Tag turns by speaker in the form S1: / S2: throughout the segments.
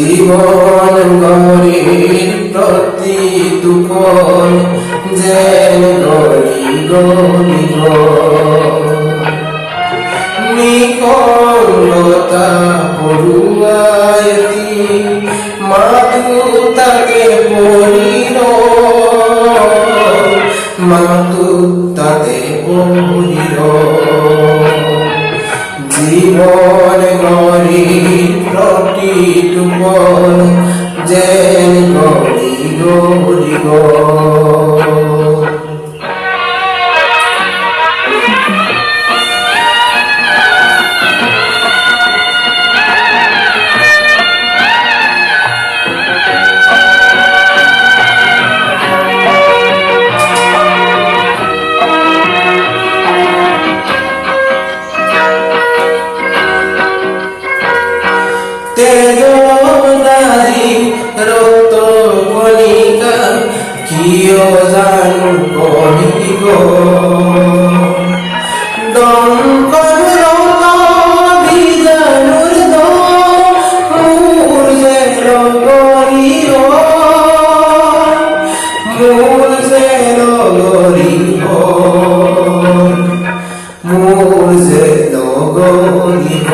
S1: জীবন গরির প্রতি তুপন যেন গরি গরি নিকলতা পড়ুয়ায়তি মাতু তাকে পড়িল মাতু তাতে পড়িল জীবন গরি প্রতি তুপন যেন গরি গরি তেজনারি রক্ত কণিকা কিয় জানো কহিব ডঙ্কন রক্ত বীজাণুর মূল যেন গরিব মূল যেন গরিব মূল যেন গরিব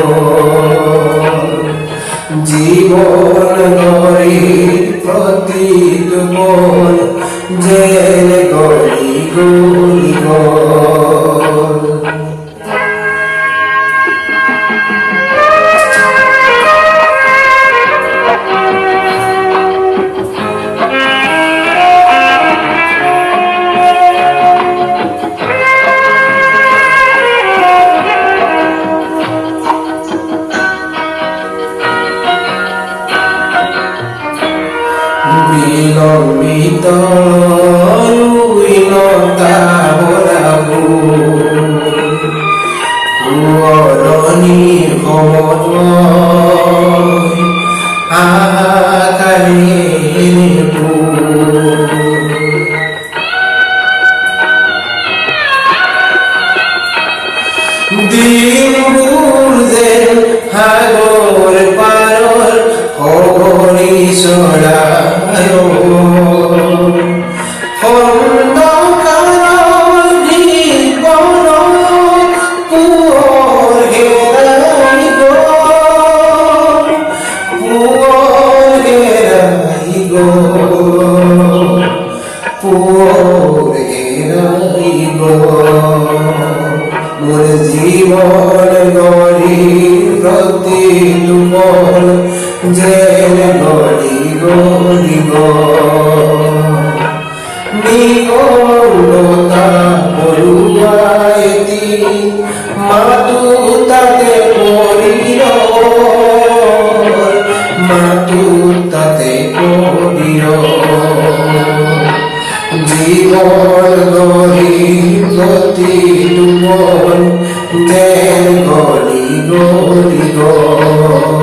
S1: জীবন গরির প্রতি তুপন যেন গরি গরি বিলম্বিত রুইনতা বলাবো কুয়ৰণিৰ সময় হাহাকাৰে দিনবোৰ যেন সাগৰ পাৰৰ সগৰি চৰাই মোর জীবন গরির প্রতি তুপন যেন গরি গরি নিকলতা পড়ুয়ায়তি মাতু তাতে পড়িল মাতু তাতে পড়িল জীবন গরির প্রতি তুপন যেন গরি গরি